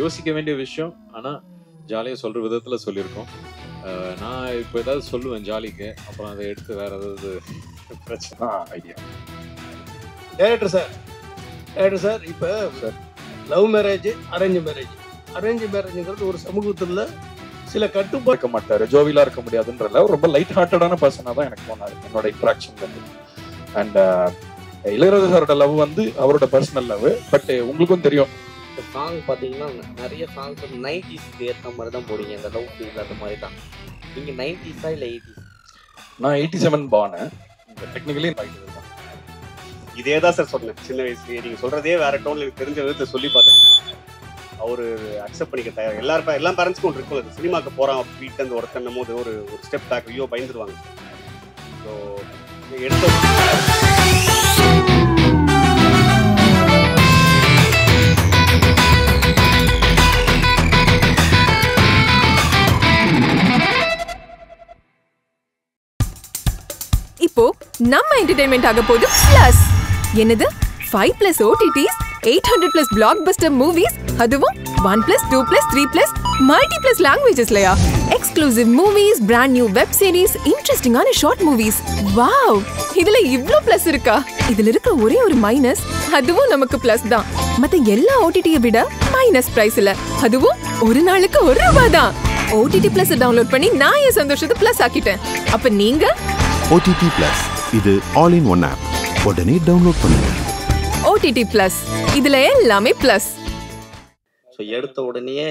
யோசிக்க வேண்டிய விஷயம். ஆனா ஜாலியா சொல்ற விதத்துல சொல்லியிருக்கோம். நான் இப்போ ஏதாவது சொல்லுவேன் ஜாலிக்கு, அப்புறம் அதை எடுத்து வேற ஏதாவது பிரச்சனை ஐடியா. டைரக்டர் சார் இப்போ லவ் மேரேஜ், அரேஞ்ச் மேரேஜ்ங்கிறது ஒரு சமூகத்துல சில கட்டுப்பாடு இருக்க மாட்டாரு, ஜோவிலா இருக்க முடியாதுன்றதுல ரொம்ப லைட் ஹார்ட்டடான பர்சனா தான் எனக்கு போனாரு என்னோட இன்ட்ராக்ஷன்ல இருந்து. அண்ட் இளையராஜா சாரோட லவ் வந்து அவரோட பர்சனல் லவ். பட் உங்களுக்கும் தெரியும் சாங் பார்த்தீங்கன்னா நிறைய சாங்ஸ் வந்து 90s ஏற்ற மாதிரி தான் போடுங்க. அந்த லவ் ஃபீல் அந்த மாதிரி தான். நீங்க 90s இல்லை 80s? நான் 87 பானு, டெக்னிக்கலி இதே தான் சார் சொன்னேன் சின்ன வயசுலேயே. நீங்கள் சொல்கிறதே வேற டோனில் எனக்கு தெரிஞ்ச விதத்தில் சொல்லி பார்த்தேன். அவர் அக்செப்ட் பண்ணிக்க தயார். எல்லா பேரண்ட்ஸ்க்கும் ஒன்று இருக்கும். சினிமாவுக்கு போகிறான் வீட்டிலேருந்து ஒருத்தன்னும் போது ஒரு ஸ்டெப் பேக், ஐயோ பயந்துருவாங்க. ஸோ எடுத்த இப்போ நம்ம என்டர்டைன்மெண்ட் ஆக போகுது பிளஸ். என்னது 5+ OTTs, 800+ blockbuster movies, அதுவும் 1+, 2+, 3+, multi+ languagesலயா? Exclusive movies, brand new web series, இன்ட்ரெஸ்டிங்கான ஷார்ட் மூவிஸ். வாவ், இதுல இவ்ளோ பிளஸ் இருக்கா? இதுல இருக்க ஒரே ஒரு மைனஸ், அதுவும் நமக்கு பிளஸ் தான். மத்த எல்லா OTT-யை விட மைனஸ் பிரைஸ்ல, அதுவும் ஒரு நாளுக்கு ₹1 தான். OTT Plus டவுன்லோட் பண்ணி நான் என் சந்தோஷத்தை பிளஸ் ஆக்கிட்டேன். அப்ப நீங்க OTT Plus, இது ஆல் இன் ஒன் ஆப். உடனே டவுன்லோட் பண்ணுங்க. OTT Plus, இதுல எல்லாமே பிளஸ். ஸோ எடுத்த உடனே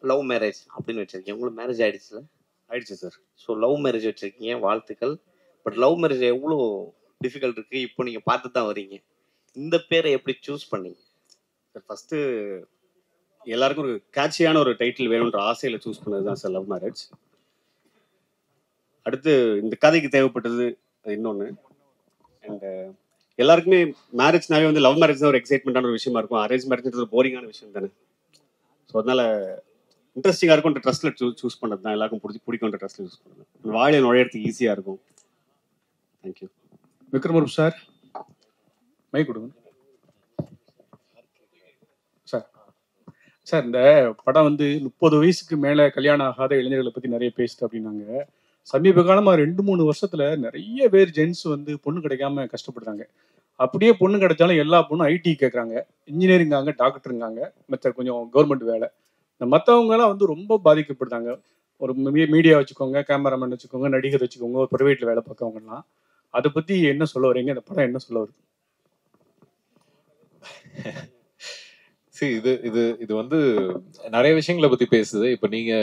லவ் மேரேஜ் அப்படின்னு வச்சிருக்கீங்க. உங்களுக்கு மேரேஜ் ஆயிடுச்சுல? ஆயிடுச்சு சார். ஸோ லவ் மேரேஜ் வச்சிருக்கீங்க, வாழ்த்துக்கள். பட் லவ் மேரேஜ் எவ்வளோ டிஃபிகல்ட் இருக்கு இப்போ நீங்க பார்த்து தான் வரீங்க. இந்த பேரை எப்படி சூஸ் பண்ணீங்க சார்? ஃபர்ஸ்ட் எல்லாருக்கும் ஒரு கேட்சியான ஒரு டைட்டில் வேணுன்ற ஆசையில சூஸ் பண்ணது தான் சார் லவ் மேரேஜ். அடுத்து இந்த கதைக்கு தேவைப்பட்டது இன்னொன்று. அண்ட் எல்லாருக்குமே மேரேஜ்னாவே வந்து லவ் மேரேஜ் தான் ஒரு எக்ஸைட்மெண்ட்டான ஒரு விஷயமா இருக்கும். அரேஞ்ச் மேரேஜ் ஒரு போரிங்கான விஷயம் தானே. ஸோ அதனால இன்ட்ரெஸ்டிங்காக இருக்கும்ன்ற ட்ரஸ்ட்டில் சூஸ் பண்ணது தான். எல்லாருக்கும் பிடிக்கும்ன்ற ட்ரஸ்ட்டில் சூஸ் பண்ணது. வாழையை நுழையிறதுக்கு ஈஸியாக இருக்கும். தேங்க்யூ. விக்ரமரூப் சார், மை கொடுங்க சார். சார், இந்த படம் வந்து 30 வயசுக்கு மேலே கல்யாணம் ஆகாத இளைஞர்களை பற்றி நிறைய பேசுது அப்படின்னாங்க. சமீப காலமாக 2-3 வருஷத்துல நிறைய பேர் ஜென்ஸ் வந்து பொண்ணு கிடைக்காம கஷ்டப்படுறாங்க. அப்படியே பொண்ணு கிடைச்சாலும் எல்லா பொண்ணும் ஐடி கேட்குறாங்க, இன்ஜினியரிங்காங்க, டாக்டருங்காங்க, மற்ற கொஞ்சம் கவர்மெண்ட் வேலை. இந்த மற்றவங்கலாம் வந்து ரொம்ப பாதிக்கப்படுறாங்க. ஒரு மீடியா வச்சுக்கோங்க, கேமராமேன் வச்சுக்கோங்க, நடிகர் வச்சுக்கோங்க, ஒரு ப்ரைவேட்டில் வேலை பார்க்கவங்கலாம். அதை பற்றி என்ன சொல்ல வரீங்க? இந்த படம் என்ன சொல்ல வருது? சரி, இது வந்து நிறைய விஷயங்களை பத்தி பேசுது. இப்ப நீங்க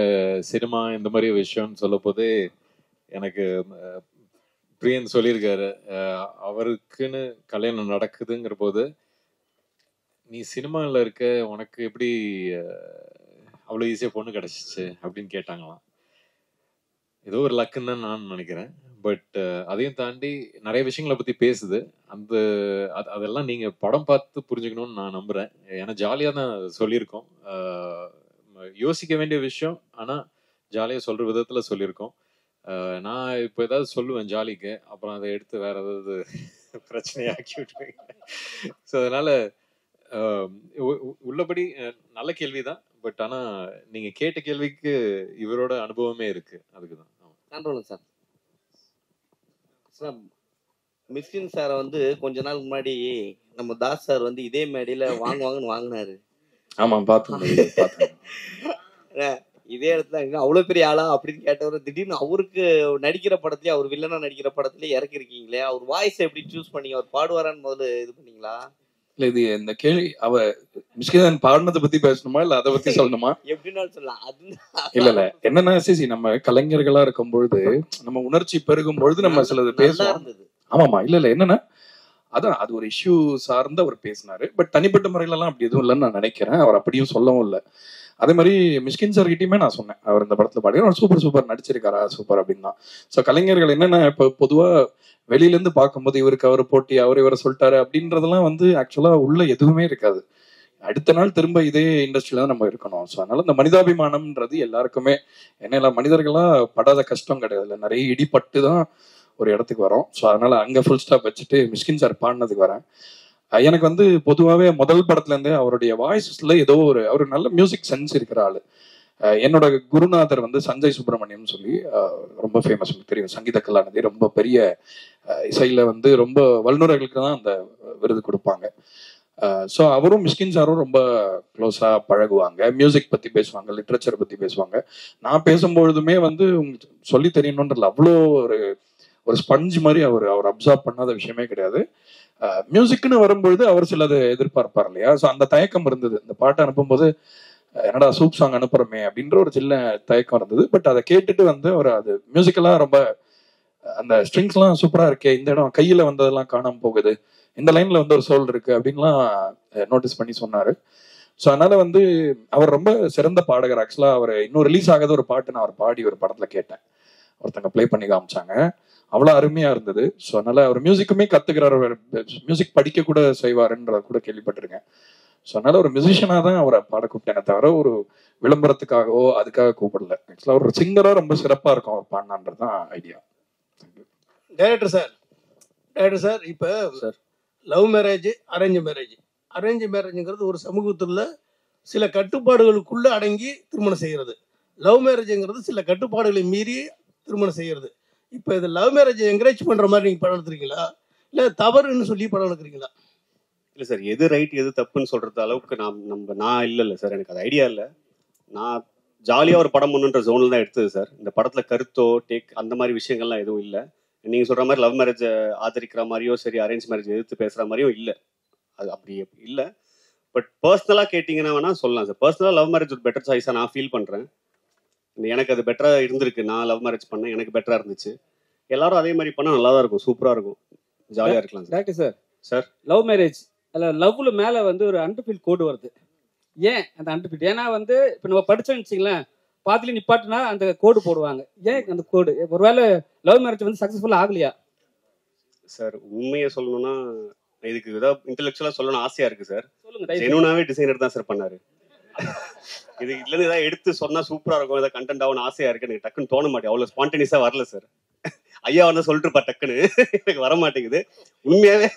சினிமா இந்த மாதிரி விஷயம்னு சொல்ல போதே எனக்கு பிரியன் சொல்லியிருக்காரு, அவருக்குன்னு கல்யாணம் நடக்குதுங்கிற போது நீ சினிமாவில் இருக்க, உனக்கு எப்படி அவ்வளோ ஈஸியாக பொண்ணு கிடச்சிச்சு அப்படின்னு கேட்டாங்களாம். ஏதோ ஒரு லக்குன்னு தான் நான் நினைக்கிறேன். பட் அதையும் தாண்டி நிறைய விஷயங்களை பற்றி பேசுது. அதெல்லாம் நீங்கள் படம் பார்த்து புரிஞ்சுக்கணும்னு நான் நம்புகிறேன். ஏன்னா ஜாலியாக தான் சொல்லியிருக்கோம். யோசிக்க வேண்டிய விஷயம், ஆனால் ஜாலியாக சொல்கிற விதத்தில் சொல்லியிருக்கோம். நான் இப்போ ஏதாவது சொல்லுவேன் ஜாலிக்கு, அப்புறம் அதை எடுத்து வேற ஏதாவது பிரச்சனையாக்கி விட்டுருவேன். ஸோ அதனால உள்ளபடி நல்ல கேள்விதான். பட் ஆனால் நீங்கள் கேட்ட கேள்விக்கு இவரோட அனுபவமே இருக்கு. அதுக்கு தான். நன்றி சார். மிஸ்கின் சாரை வந்து கொஞ்ச நாள் முன்னாடி நம்ம தாஸ் சார் வந்து இதே மேடையில வாங்குவாங்கன்னு வாங்கினாரு. ஆமா, பார்த்தேன். இதே இடத்துல அவ்வளவு பெரிய ஆளா அப்படின்னு கேட்டவர் திடீர்னு அவருக்கு நடிக்கிற படத்துலயே, அவர் வில்லனா நடிக்கிற படத்துலயே இறக்கி இருக்கீங்களே. அவர் வாய்ஸ் எப்படி சூஸ் பண்ணீங்க? அவர் பாடுவாரான்னு முதல்ல இது பண்ணீங்களா? இல்ல, இது இந்த கேள்வி அவ மிஷ்கின் பாடினதை பத்தி பேசணுமா இல்ல அதை பத்தி சொல்லணுமா? எப்படின்னாலும் சொல்லலாம். இல்ல என்னன்னா, சிசி நம்ம கலைஞர்களா இருக்கும் பொழுது, நம்ம உணர்ச்சி பெருகும் பொழுது நம்ம சிலது பேசுவோம். ஆமாமா, இல்ல என்னன்னா, அதான் அது ஒரு இஷ்யூ சார்ந்து அவர் பேசினாரு. பட் தனிப்பட்ட முறையில எல்லாம் அப்படி எதுவும் இல்லைன்னு நான் நினைக்கிறேன். அவர் அப்படியும் சொல்லவும் இல்லை. அதே மாதிரி மிஷ்கின் சார் கிட்டயுமே நான் சொன்னேன், அவர் இந்த படத்துல பாடி சூப்பர் நடிச்சிருக்காரா, சூப்பர் அப்படின்னா. ஸோ கலைஞர்கள் என்னன்னா, இப்போ பொதுவா வெளியில இருந்து பார்க்கும்போது இவருக்கு அவர் போட்டி, அவர் இவரை சொல்லிட்டாரு அப்படின்றதெல்லாம் வந்து ஆக்சுவலா உள்ள எதுவுமே இருக்காது. அடுத்த நாள் திரும்ப இதே இண்டஸ்ட்ரியில தான் நம்ம இருக்கணும். ஸோ அதனால இந்த மனிதாபிமானம்ன்றது எல்லாருக்குமே, என்ன மனிதர்களா படாத கஷ்டம் கிடையாது. இல்லை, நிறைய இடிப்பட்டு தான் ஒரு இடத்துக்கு வரோம். ஸோ அதனால அங்கே ஃபுல் ஸ்டாப் வச்சுட்டு மிஷ்கின் சார் பாடினதுக்கு வரேன். எனக்கு வந்து பொதுவாகவே முதல் படத்துல இருந்தே அவருடைய வாய்ஸ்ல ஏதோ ஒரு நல்ல மியூசிக் சென்ஸ் இருக்கிற ஆளு. என்னோட குருநாதர் வந்து சஞ்சய் சுப்பிரமணியம் சொல்லி ரொம்ப ஃபேமஸ், தெரியும், சங்கீத கலாநிதி, ரொம்ப பெரிய இசையில வந்து ரொம்ப வல்லுநர்களுக்கு தான் அந்த விருது கொடுப்பாங்க. ஸோ அவரும் மிஷ்கின் சாரும் ரொம்ப க்ளோஸா பழகுவாங்க, மியூசிக் பத்தி பேசுவாங்க, லிட்ரேச்சர் பத்தி பேசுவாங்க. நான் பேசும்பொழுதுமே வந்து உங்களுக்கு சொல்லி தெரியணுன்றதுல அவ்வளோ ஒரு ஸ்பஞ்ச் மாதிரி அவர் அப்சார்ப் பண்ணாத விஷயமே கிடையாது. மியூசிக்னு வரும்பொழுது அவர் சிலது எதிர்பார்ப்பார் இல்லையா, ஸோ அந்த தயக்கம் இருந்தது. இந்த பாட்டை அனுப்பும்போது என்னடா சூப் சாங் அனுப்புறமே அப்படின்ற ஒரு சின்ன தயக்கம் இருந்தது. பட் அதை கேட்டுட்டு வந்து அவர் அது மியூசிக்கெல்லாம் ரொம்ப அந்த ஸ்ட்ரிங்ஸ்லாம் சூப்பரா இருக்கே, இந்த இடம் கையில வந்ததெல்லாம் காணாம போகுது, இந்த லைன்ல வந்து ஒரு சோல் இருக்கு அப்படின்லாம் நோட்டீஸ் பண்ணி சொன்னாரு. ஸோ அதனால வந்து அவர் ரொம்ப சிறந்த பாடகர். ஆக்சுவலா அவர் இன்னும் ரிலீஸ் ஆகாத ஒரு பாட்டு நான் அவர் பாடி ஒரு படத்துல கேட்டேன், ஒருத்தங்க பிளே பண்ணி காமிச்சாங்க, அவ்வளோ அருமையா இருந்தது. ஸோ அதனால அவர் மியூசிக்குமே கத்துக்கிறார், மியூசிக் படிக்க கூட செய்வாருன்றத கூட கேள்விப்பட்டிருக்கேன். ஸோ அதனால ஒரு மியூசிஷியனா தான் அவரை பாட கூப்பிட்டேனே தவிர ஒரு விளம்பரத்துக்காகவோ அதுக்காக கூப்பிடல. ஆக்சுவலா ஒரு சிங்கரா ரொம்ப சிறப்பா இருக்கும் அவர் பாடினான்றது தான் ஐடியா. டைரக்டர் சார் இப்போ லவ் மேரேஜ், அரேஞ்ச் மேரேஜுங்கிறது ஒரு சமூகத்தில் சில கட்டுப்பாடுகளுக்குள்ள அடங்கி திருமணம் செய்கிறது. லவ் மேரேஜுங்கிறது சில கட்டுப்பாடுகளை மீறி திருமணம் செய்கிறது. இப்போ இது லவ் மேரேஜை என்கரேஜ் பண்ணுற மாதிரி நீங்கள் படம் எடுத்துறீங்களா, இல்லை தவறுன்னு சொல்லி படம் எடுக்கிறீங்களா? இல்லை சார், எது ரைட் எது தப்புன்னு சொல்கிறது அளவுக்கு நான் இல்லை சார், எனக்கு அது ஐடியா இல்லை. நான் ஜாலியாக ஒரு படம் பண்ணுன்ற ஜோனில் தான் எடுத்தது சார். இந்த படத்தில் கருத்தோ அந்த மாதிரி விஷயங்கள்லாம் எதுவும் இல்லை. நீங்கள் சொல்கிற மாதிரி லவ் மேரேஜை ஆதரிக்கிற மாதிரியோ சரி, அரேஞ்ச் மேரேஜ் எதிர்த்து பேசுகிற மாதிரியும் இல்லை, அது அப்படி இல்லை. பட் பர்சனலாக கேட்டிங்கன்னா வேணால் சொல்லலாம் சார். பர்சனலாக லவ் மேரேஜ் ஒரு பெட்டர் சாய்ஸாக நான் ஃபீல் பண்ணுறேன். எனக்கு அது பெட்டராக இருந்திருக்கு. நான் லவ் மேரேஜ் பண்ணேன், எனக்கு பெட்டராக இருந்துச்சு. எல்லாரும் அதே மாதிரி பண்ணால் நல்லா தான் இருக்கும், சூப்பராக இருக்கும், ஜாலியாக இருக்கலாம் sir. Doctor sir love marriage அதில் லவ்ல மேலே வந்து ஒரு அண்டர்ஃபீல் கோடு வருது. ஏன் அந்த அண்டர்ஃபீல்? ஏன்னா வந்து இப்போ நம்ம படிச்சோன்னு வச்சிங்களேன், பாத்துல நிப்பாட்டுனா அந்த கோடு போடுவாங்க. ஏன் அந்த கோடு? ஒருவேளை லவ் மேரேஜ் வந்து சக்ஸஸ்ஃபுல்லாக ஆகலையா? சார் உண்மையை சொல்லணும்னா இதுக்கு ஏதாவது இன்டெலெக்சுவலாக சொல்லணும் ஆசையாக இருக்குது சார். சொல்லுங்க. ஜெனுனாவே டிசைனர் தான் சார் பண்ணாரு. இது இதுலேருந்து ஏதாவது எடுத்து சொன்னால் சூப்பராக இருக்கும், ஏதாவது கண்டென்ட் ஆகணும் ஆசையாக இருக்குது. எனக்கு டக்குன்னு தோண மாட்டேன், அவ்வளோ ஸ்பான்டேனியஸாக வரல சார். ஐயா வந்து சொல்லிட்டுப்பா டக்குன்னு எனக்கு வர மாட்டேங்குது. உண்மையாகவே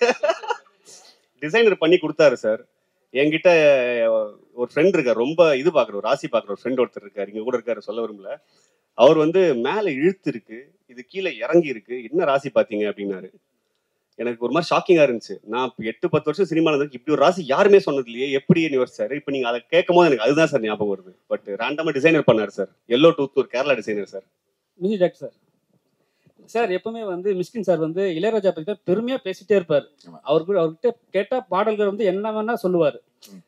டிசைனர் பண்ணி கொடுத்தாரு சார். என்கிட்ட ஒரு ஃப்ரெண்ட் இருக்கார், ரொம்ப இது பார்க்குற ஒரு ராசி பார்க்குற ஒரு ஃப்ரெண்ட் ஒருத்தர் இருக்கார், இங்கே கூட இருக்காரு, சொல்ல விரும்பல. அவர் வந்து மேலே இழுத்து இருக்கு, இது கீழே இறங்கி இருக்கு, என்ன ராசி பார்த்தீங்க அப்படின்னாரு. எனக்கு ஒரு மாதிரி ஷாக்கிங்காக இருந்துச்சு. நான் 8-10 வருஷம் சினிமாவில் இருந்து இப்படி ஒரு ராசி யாருமே சொன்னது இல்லையே, எப்படி யோசிச்சாரு. இப்போ நீங்கள் அதை கேட்கும் போது எனக்கு அதுதான் சார் ஞாபகம் வருது. பட் ரேண்டமாக டிசைனர் பண்ணார் சார், எல்லோ டூத், ஒரு Kerala designer sir. Music doctor sir எப்பவுமே வந்து மிஷ்கின் சார் வந்து இளையராஜா பற்றி தான் பெருமையாக பேசிட்டே இருப்பார். அவர்கிட்ட கேட்டால் பாடல்கள் வந்து என்ன வேணா சொல்லுவார்.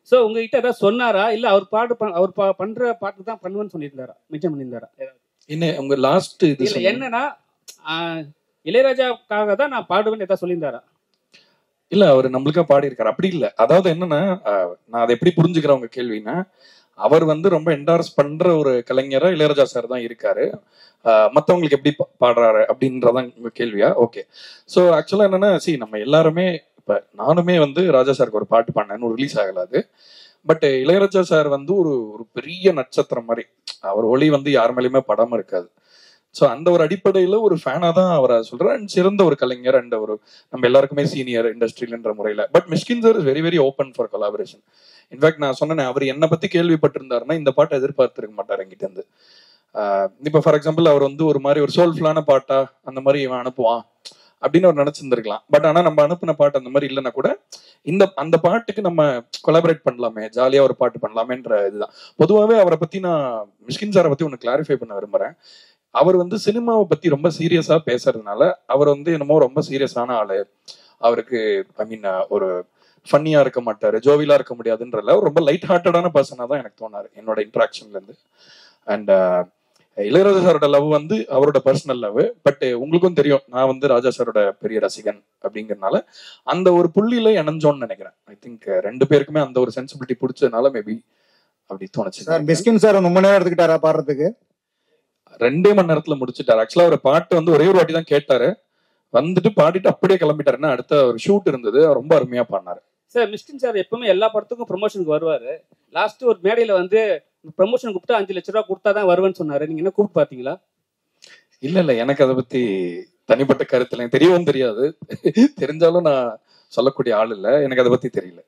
ஸோ உங்ககிட்ட ஏதாவது சொன்னாரா, இல்லை அவர் பண்ற பாட்டு தான் பண்ணுவேன்னு சொல்லியிருந்தாரா, மென்ஷன் பண்ணியிருந்தாரா? என்ன உங்க லாஸ்ட் இல்லை என்னன்னா இளையராஜாவுக்காக தான் நான் பாடுவேன்னு ஏதாவது சொல்லியிருந்தாரா? இல்ல அவர் நம்மளுக்கா பாடி இருக்காரு, அப்படி இல்லை. அதாவது என்னன்னா, நான் அதை எப்படி புரிஞ்சுக்கிறேன் உங்க கேள்வின்னா, அவர் வந்து ரொம்ப என்டார்ஸ் பண்ற ஒரு கலைஞரா இளையராஜா சார் தான் இருக்காரு. மற்றவங்களுக்கு எப்படி பாடுறாரு அப்படின்றதான் உங்க கேள்வியா? ஓகே. ஸோ ஆக்சுவலா என்னன்னா, நம்ம எல்லாருமே இப்ப நானுமே வந்து ராஜா சாருக்கு ஒரு பாட்டு பண்ணேன்னு ரிலீஸ் ஆகலாது. பட் இளையராஜா சார் வந்து ஒரு பெரிய நட்சத்திரம் மாதிரி, அவர் ஒளி வந்து யார் மேலேயுமே படாம இருக்காது. ஸோ அந்த ஒரு அடிப்படையில ஒரு ஃபேனா தான் அவரை சொல்றேன். அண்ட் சிறந்த ஒரு கலைஞர், அண்ட் ஒரு நம்ம எல்லாருக்குமே சீனியர் இண்டஸ்ட்ரியில்ன்ற முறையில. But Mysskin sir is very very open for collaboration. In fact நான் சொன்னேன், அவர் என்னை பத்தி கேள்விப்பட்டிருந்தாருன்னா இந்த பாட்டை எதிர்பார்த்திருக்க மாட்டார் என்கிட்ட இருந்து. இப்போ ஃபார் எக்ஸாம்பிள் அவர் வந்து ஒரு மாதிரி ஒரு சோல்ஃபுல்லான பாட்டா அந்த மாதிரி இவன் அனுப்புவான் அப்படின்னு அவர் நினைச்சிருந்திருக்கலாம். பட் ஆனா நம்ம அனுப்பின பாட்டு அந்த மாதிரி இல்லைன்னா கூட அந்த பாட்டுக்கு நம்ம கொலாபரேட் பண்ணலாமே, ஜாலியா ஒரு பாட்டு பண்ணலாமேன்ற இதுதான். பொதுவாகவே அவரை பத்தி நான் மிஷ்கின் சாரை பத்தி ஒன்று கிளாரிஃபை பண்ண விரும்புறேன். அவர் வந்து சினிமாவை பத்தி ரொம்ப சீரியஸா பேசுறதுனால அவர் வந்து என்னமோ ரொம்ப சீரியஸான ஆளு, அவருக்கு ஐ மீன் ஒரு ஃபன்னியா இருக்க மாட்டாரு, ஜோவிலா இருக்க முடியாதுன்றதுல ரொம்ப லைட் ஹார்ட்டடான பர்சனா தான் எனக்கு தோணாரு என்னோட இன்ட்ராக்ஷன்ல இருந்து. அண்ட் இளையராஜா சாரோட லவ் வந்து அவரோட பர்சனல் லவ். பட் உங்களுக்கும் தெரியும், நான் வந்து ராஜா சாரோட பெரிய ரசிகன் அப்படிங்கறதுனால அந்த ஒரு புள்ளியில இணைஞ்சோன்னு நினைக்கிறேன். ஐ திங்க் ரெண்டு பேருக்குமே அந்த ஒரு சென்சிபிலிட்டி பிடிச்சதுனால மேபி அப்படி தோணுச்சு. சார் மிஷ்கின் சார் ரொம்ப நேரம் எடுத்துக்கிட்டாரா பாடுறதுக்கு? 2 மணி நேரத்துல முடிச்சுட்டாரு. ஆக்சுவலா ஒரு பாட்டு வந்து ஒரே ஒரு வாட்டி தான் கேட்டாரு, வந்துட்டு பாடிட்டு அப்படியே கிளம்பிட்டாருன்னா அடுத்த ஒரு ஷூட் இருந்தது, ரொம்ப அருமையா பாடினாரு. சார் மிஷ்கின் சார் எப்பவுமே எல்லா படத்துக்கும் ப்ரொமோஷனுக்கு வருவாரு. லாஸ்ட் ஒரு மேடையில வந்து ப்ரொமோஷன் கூப்பிட்டு 5 லட்ச ரூபா கொடுத்தா தான் வருவேன்னு சொன்னாரு. நீங்க என்ன கூப்பிட்டு பாத்தீங்களா? இல்ல எனக்கு அதை பத்தி தனிப்பட்ட கருத்துல எனக்கு தெரியவும் தெரியாது. தெரிஞ்சாலும் நான் சொல்லக்கூடிய ஆள் இல்ல, எனக்கு அதை பத்தி தெரியல.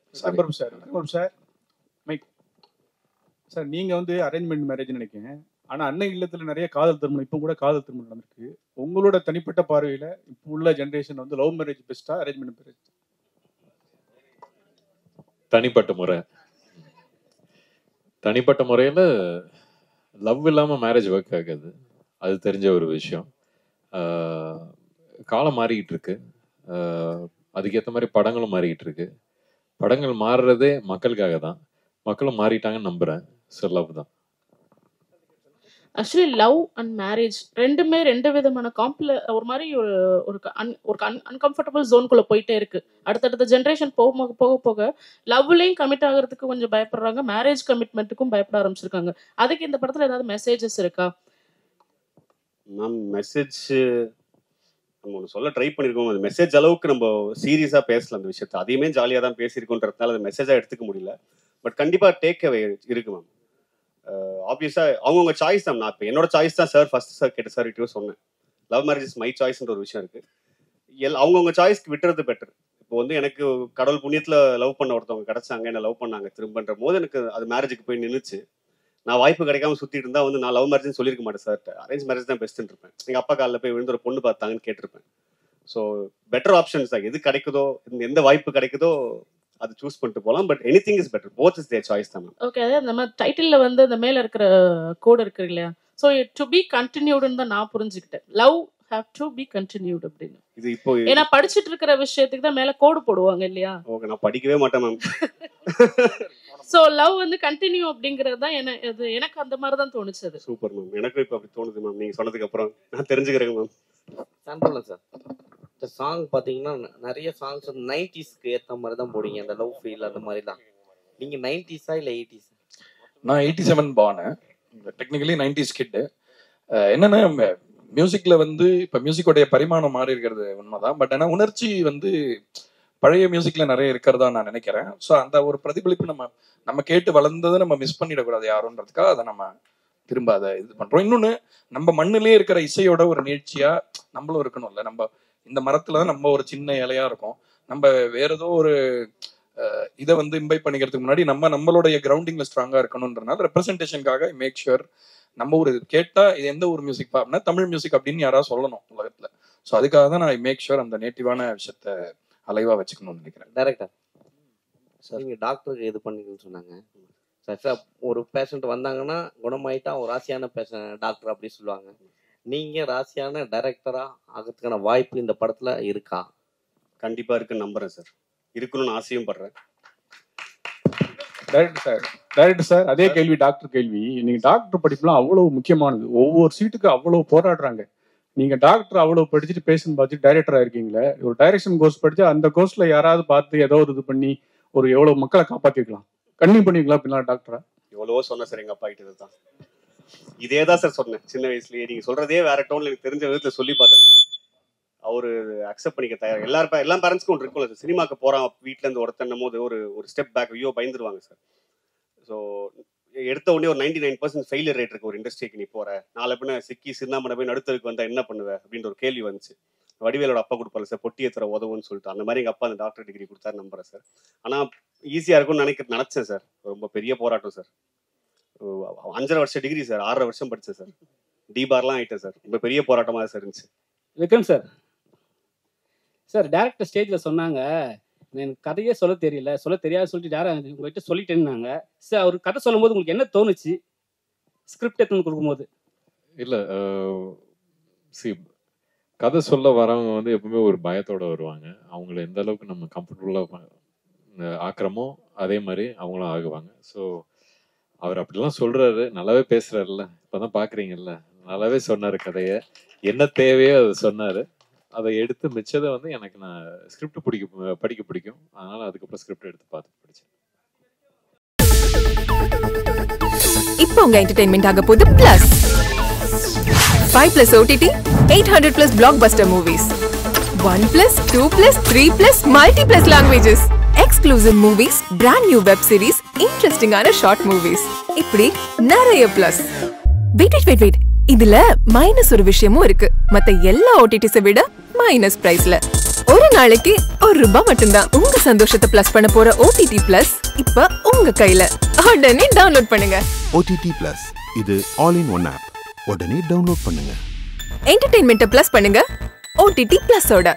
சார் நீங்க வந்து அரேஞ்ச்மெண்ட் மேரேஜ் நினைக்கிறேன், ஆனா அன்னை இல்லத்துல நிறைய காதல் திருமணம், இப்போ கூட காதல் திருமணம் நடந்திருக்கு. உங்களோட தனிப்பட்ட பார்வையில இப்போ உள்ள ஜெனரேஷன் வந்து லவ் மேரேஜ் பெஸ்டா அரேஞ்ச்மெண்ட் மேரேஜ்? தனிப்பட்ட முறையில் லவ் இல்லாமல் மேரேஜ் ஒர்க் ஆகாது, அது தெரிஞ்ச ஒரு விஷயம். காலம் மாறிக்கிட்டு இருக்கு, அதுக்கேற்ற மாதிரி படங்களும் மாறிக்கிட்டு இருக்கு. படங்கள் மாறுறதே மக்களுக்காக தான், மக்களும் மாறிட்டாங்கன்னு நம்புகிறேன். ஸோ லவ் தான். ஆக்சுவலி லவ் அண்ட் மேரேஜ் ரெண்டுமே ரெண்டு விதமான ஒரு மாதிரி ஒரு அன்கம்ஃபர்டபுள் ஜோனுக்குள்ள போயிட்டே இருக்கு. அடுத்தடுத்த ஜென்ரேஷன் போக போக போக லவ்லையும் கமிட் ஆகிறதுக்கு கொஞ்சம் பயப்படுறாங்க, மேரேஜ் கமிட்மெண்ட்டுக்கும் பயப்பட ஆரம்பிச்சிருக்காங்க. அதுக்கு இந்த படத்துல ஏதாவது மெசேஜஸ் இருக்கா மேம்? மெசேஜ் நம்ம ஒன்று சொல்ல ட்ரை பண்ணியிருக்கோம். அந்த மெசேஜ் அளவுக்கு நம்ம சீரியஸாக பேசல அந்த விஷயத்தை, அதையுமே ஜாலியாக தான் பேசியிருக்கோன்றதுனால அது மெசேஜாக எடுத்துக்க முடியல. பட் கண்டிப்பாக டேக் அவே இருக்கு மேம். ஆப்வியஸாக அவங்கவுங்க சாய்ஸ் தான். நான் இப்போ என்னோட சாய்ஸ் தான் சார் ஃபர்ஸ்ட் சார் கேட்ட சார் கிட்டே சொன்னேன். லவ் மேரேஜ் இஸ் மை சாய்ஸ்ன்ற ஒரு விஷயம் இருக்குது. அவங்கவுங்க சாய்ஸ்க்கு விட்டுறது பெட்டர். இப்போ வந்து எனக்கு கடவுள் புண்ணியத்தில் லவ் பண்ண ஒருத்தவங்க கிடச்சாங்க, என்ன லவ் பண்ணாங்க திரும்பன்ற போது எனக்கு அது மேரேஜுக்கு போய் நின்றுச்சு. நான் வாய்ப்பு கிடைக்காம சுற்றிட்டு இருந்தால் வந்து நான் லவ் மேரேஜ்னு சொல்லியிருக்க மாட்டேன் சார், அரேஞ்ச் மேரேஜ் தான் பெஸ்ட்டுன்னு இருப்பேன். எங்கள் அப்பா காலில் போய் விழுந்து ஒரு பொண்ணு பார்த்தாங்கன்னு கேட்டிருப்பேன். ஸோ பெட்டர் ஆப்ஷன்ஸ் தான், எது கிடைக்குதோ எந்த வாய்ப்பு கிடைக்குதோ அது சூஸ் பண்ணிட்டு போகலாம். But anything is better, both is there choice தான். ஓகே, அதாவது நம்ம டைட்டில்ல வந்து அந்த மேல இருக்கிற கோட் இருக்கு இல்லையா, ஸோ டு பி கண்டினியூடுன்னு தான் நான் புரிஞ்சுக்கிட்டேன். Love have to be continued அப்படின்னு. இது இப்போ ஏன்னா படிச்சுட்டு இருக்கிற விஷயத்துக்கு தான் மேல கோடு போடுவாங்க இல்லையா? ஓகே, நான் படிக்கவே மாட்டேன் மேம். ஸோ லவ் வந்து கண்டினியூ அப்படிங்கிறது தான் எனக்கு அந்த மாதிரி தான் தோணுச்சு. சூப்பர் மேம், எனக்கு இப்போ அப்படி தோணுது மேம். நீங்க சொன்னதுக்கு அப்புறம் நான் தெரிஞ்சுக்கிறேன் மேம். சாம்பிள் சார், இந்த சாங் பார்த்தீங்கன்னா நிறைய சாங்ஸ் வந்து 90ஸ்க்கு ஏற்ற மாதிரி தான் போடுங்க, அந்த லவ் ஃபீல் அந்த மாதிரி தான். நீங்க 90ஸா இல்லை 80s? நான் 87 பானு, டெக்னிக்கலி 90s கிட்டு. என்னன்னா மியூசிக்ல வந்து இப்போ மியூசிக்கோடைய பரிமாணம் மாறி இருக்கிறது உண்மைதான். பட் ஆனால் உணர்ச்சி வந்து பழைய மியூசிக்ல நிறைய இருக்கிறதா நான் நினைக்கிறேன். ஸோ அந்த ஒரு பிரதிபலிப்பு நம்ம கேட்டு வளர்ந்ததை நம்ம மிஸ் பண்ணிடக்கூடாது யாருன்றதுக்காக அதை நம்ம திரும்ப அதை இது பண்றோம். இன்னொன்று, நம்ம மண்ணிலே இருக்கிற இசையோட ஒரு நீட்சியா நம்மளும் இருக்கணும்ல. நம்ம இந்த மரத்துல நம்ம ஒரு சின்ன இலையா இருக்கும், நம்ம வேற ஏதோ ஒரு இதை வந்து இம்பைப் பண்ணிக்கிறதுக்கு முன்னாடி நம்மளுடைய கிரவுண்டிங்ல ஸ்ட்ராங்கா இருக்கணும்ன்றனால ரெப்ரஸன்டேஷனுக்காக மேக் ஷுர் நம்ம ஒரு கேட்டா இது எந்த ஒரு மியூசிக் அப்படின்னா தமிழ் மியூசிக் அப்படின்னு யாராவது சொல்லணும் உலகத்துல. ஸோ அதுக்காக தான் நான் மேக் ஷுர் அந்த நேட்டிவான விஷயத்த அலைவா வச்சுக்கணும்னு நினைக்கிறேன். டைரக்டர் சார், நீங்க டாக்டருக்கு இது பண்ணிக்கணும்னு சொன்னாங்க சார். ஒரு பேஷண்ட் வந்தாங்கன்னா குணமாயிட்டா ஒரு ராசியான டாக்டர் அப்படி சொல்லுவாங்க. நீங்க ராசியான டைரக்டரா ஆகிறதுக்கான வாய்ப்பு இந்த படத்துல இருக்கா? கண்டிப்பா இருக்குன்னு நம்புறேன் சார், இருக்கணும்னு ஆசையும் படுறேன். டைரக்டர் சார், அதே கேள்வி டாக்டர் கேள்வி. நீங்க டாக்டர் படிப்புலாம் அவ்வளவு முக்கியமானது, ஒவ்வொரு சீட்டுக்கு அவ்வளவு போராடுறாங்க. நீங்க டாக்டர் அவ்வளவு படிச்சுட்டு பேஷண்ட் பார்த்துட்டு டைரக்டரா இருக்கீங்களே, ஒரு டைரக்ஷன் கோர்ஸ் படிச்சு அந்த கோர்ஸ்ல யாராவது பார்த்து ஏதோ ஒரு இது பண்ணி ஒரு எவ்வளவு மக்களை காப்பாத்திருக்கலாம், கன்னியூ பண்ணிக்கலாம் பின்னால டாக்டரா? எவ்வளவோ சொன்னேன் சார், எங்க அப்பா கிட்ட தான் இதே தான் சார் சொன்னேன் சின்ன வயசுலயே. நீங்க சொல்றதே வேற டோன்ல எனக்கு தெரிஞ்ச விதத்துல சொல்லி பார்த்தேன். அவரு அக்செப்ட் பண்ணிக்க தயார். எல்லா பேரண்ட்ஸ்க்கும் ஒன்று இருக்கும்ல சார், சினிமாக்கு போறான் வீட்டுல இருந்து ஒருத்தன்னும் போது ஒரு ஸ்டெப் பேக், ஐயோ பயந்துருவாங்க சார். ஸோ எடுத்த உடனே ஒரு 99% ஃபெயிலியர் ரேட் இருக்கு ஒரு இண்டஸ்ட்ரிக்கு. நீ போற நாளை பின்ன சிக்கி சின்னாமனை போய் நடுத்தருக்கு வந்தா என்ன பண்ணுவேன் அப்படின்ற ஒரு கேள்வி வந்துச்சு. வடிவேலோட அப்பா கொடுப்பாரு சார், பொட்டி ஏத்துற உதவுன்னு சொல்லிட்டு, அந்த மாதிரி எங்க அப்பா அந்த டாக்டர் டிகிரி கொடுத்தாரு நம்புறேன் சார். ஆனா ஈஸியா இருக்கும்னு நினைச்சேன் சார். ரொம்ப பெரிய போராட்டம் சார். 5.5 வருஷம் டிகிரி சார், 6.5 வருஷம் படிச்சேன் சார், டிபார்லாம் ஆயிட்டேன் சார். ரொம்ப பெரிய போராட்டமாக சார் இருந்துச்சு. விக்ரம் சார், டேரக்டர் ஸ்டேஜில் சொன்னாங்க எனக்கு கதையே சொல்ல தெரியல, சொல்ல தெரியாது சொல்லிட்டு டேரக்டர் உங்கள்கிட்ட சொல்லிட்டேன்னாங்க சார். அவர் கதை சொல்லும் போது உங்களுக்கு என்ன தோணுச்சு ஸ்கிரிப்ட் எடுத்து கொடுக்கும்போது? இல்லை கதை சொல்ல வரவங்க வந்து எப்பவுமே ஒரு பயத்தோட வருவாங்க. அவங்கள எந்த அளவுக்கு நம்ம கம்ஃபர்டபுளாக ஆக்குறோமோ அதே மாதிரி அவங்களும் ஆகுவாங்க. ஸோ அவர் அப்படிலாம் சொல்றாரு, நல்லாவே பேசுறாருல்ல, இப்போதான் பார்க்குறீங்கல்ல, நல்லாவே சொன்னார் கதையை, என்ன தேவையோ அதை சொன்னார். அதை எடுத்து மிச்சதை வந்து எனக்கு நான் ஸ்கிரிப்ட் படிக்க பிடிக்கும், அதனால அதுக்கப்புறம் ஸ்கிரிப்ட் எடுத்து பார்த்து படித்தேன். இப்போ உங்க என்டர்டெயின்மெண்ட் ஆக போகுது plus 5+ OTT 800+ blockbuster movies 1+, 2+, 3+, multi+ languages, exclusive movies, brand new web series, interesting ஆன short movies, இப்படி நிறைய பிளஸ். வெயிட் இதுல மைனஸ் ஒரு விஷயமும் இருக்கு. மத்த எல்லா OTTs விட மைனஸ் பிரைஸ்ல. ஒரு நாளைக்கு ₹1 மட்டும்தான். உங்க சந்தோஷத்தை பிளஸ் பண்ண போற OTT பிளஸ் இப்ப உங்க கையில. உடனே டவுன்லோட் பண்ணுங்க. OTT பிளஸ் இது ஆல் இன் ஒன் ஆப். உடனே டவுன்லோட் பண்ணுங்க. என்டர்டெயின்மெண்ட்டை பிளஸ் பண்ணுங்க OTT பிளஸோட.